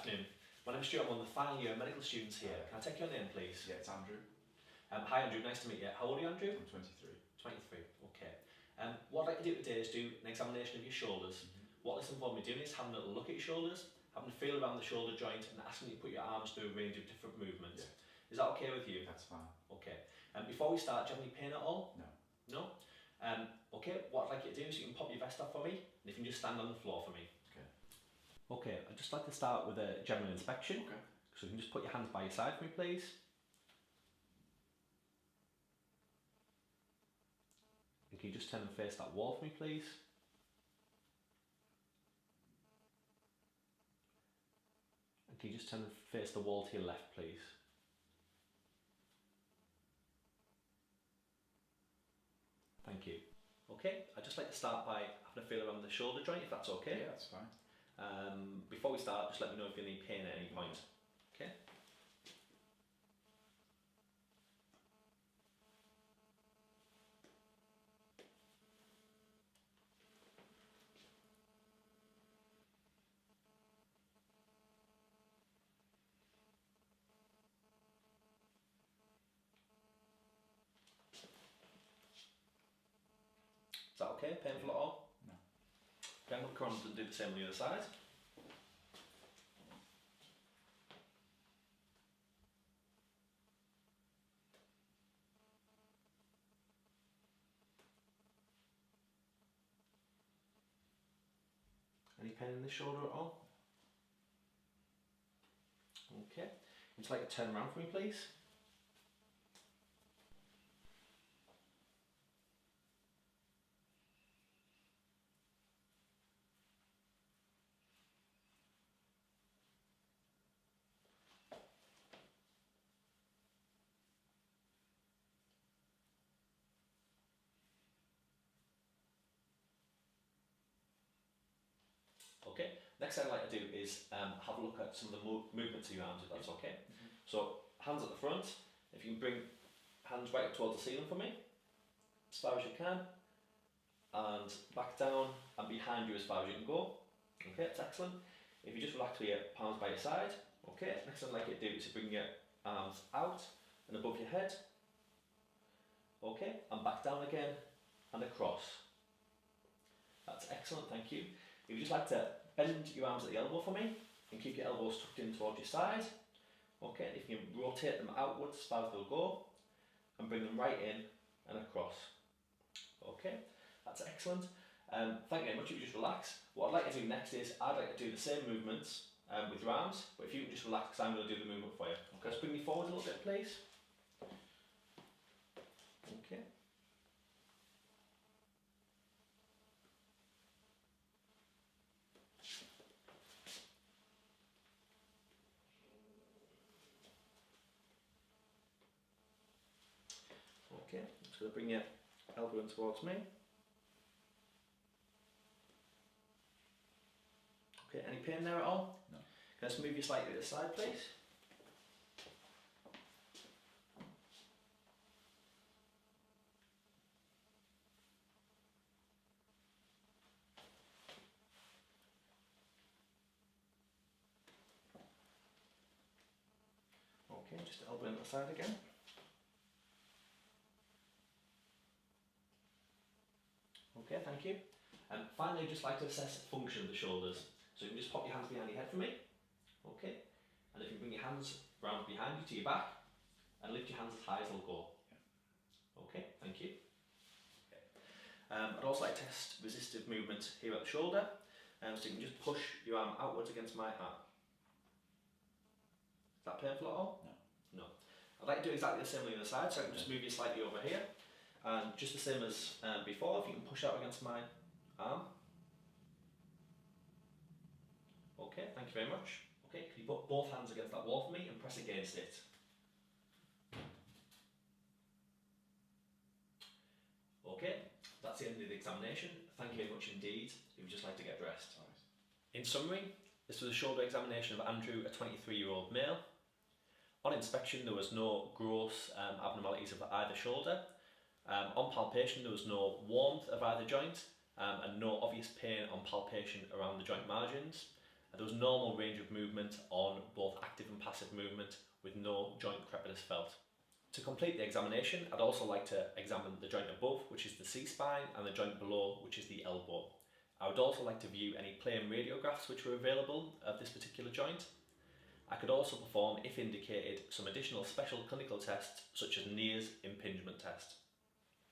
afternoon. My name's Stu, I'm one of the final year medical students here. Can I take your name, please? Yeah, it's Andrew. Hi Andrew, nice to meet you. How old are you, Andrew? I'm 23. 23, okay. What I'd like to do today is do an examination of your shoulders. What this involves me doing is having a little look at your shoulders, having a feel around the shoulder joint and asking you to put your arms through a range of different movements. Yeah. Is that okay with you? That's fine. Okay. Before we start, do you have any pain at all? No. No? Okay, what I'd like you to do is you can pop your vest off for me and if you can just stand on the floor for me. Okay. Okay, I'd just like to start with a general inspection. Okay. So you can just put your hands by your side for me, please. And can you just turn and face that wall for me, please? And can you just turn and face the wall to your left, please? Thank you. Okay, I'd just like to start by having a feel around the shoulder joint, if that's okay. Yeah, that's fine. Before we start, just let me know if you need pain at any point. Okay? Is that okay? Painful at all? No. Okay, I'm going to come on and do the same on the other side. Any pain in the shoulder at all? Okay. Would you like to turn around for me, please? Okay, next thing I'd like to do is have a look at some of the movements of your arms, if that's okay. So, hands at the front, if you can bring hands right up towards the ceiling for me, as far as you can, and back down and behind you as far as you can go. Okay, that's excellent. If you just relax with your palms by your side, okay, next thing I'd like you to do is to bring your arms out and above your head, okay, and back down again and across. That's excellent, thank you. If you'd just like to bend your arms at the elbow for me and keep your elbows tucked in towards your side. Okay, if you can rotate them outwards as far as they'll go and bring them right in and across. Okay, that's excellent. Thank you very much. If you just relax. What I'd like to do next is I'd like to do the same movements with your arms, but if you can just relax because I'm going to do the movement for you. Okay, just bring me forward a little bit, please. Okay. Okay, I'm just going to bring your elbow in towards me. Okay, any pain there at all? No. Can I just move you slightly to the side, please? Okay, just elbow in the side again. Okay, thank you. Finally, I'd just like to assess the function of the shoulders. So you can just pop your hands behind your head for me. Okay. And if you bring your hands round behind you to your back and lift your hands as high as they'll go. Okay, thank you. Okay. I'd also like to test resistive movement here at the shoulder. So you can just push your arm outwards against my arm. Is that painful at all? No. No. I'd like to do exactly the same on the other side, so I can just move you slightly over here. And just the same as before, if you can push out against my arm. Okay, thank you very much. Okay, can you put both hands against that wall for me and press against it? Okay, that's the end of the examination. Thank you very much indeed. You would just like to get dressed. All right. In summary, this was a shoulder examination of Andrew, a 23-year-old male. On inspection, there was no gross abnormalities of either shoulder. On palpation, there was no warmth of either joint and no obvious pain on palpation around the joint margins. and there was normal range of movement on both active and passive movement with no joint crepitus felt. To complete the examination, I'd also like to examine the joint above, which is the C-spine, and the joint below, which is the elbow. I would also like to view any plain radiographs which were available of this particular joint. I could also perform, if indicated, some additional special clinical tests such as Neer's impingement test.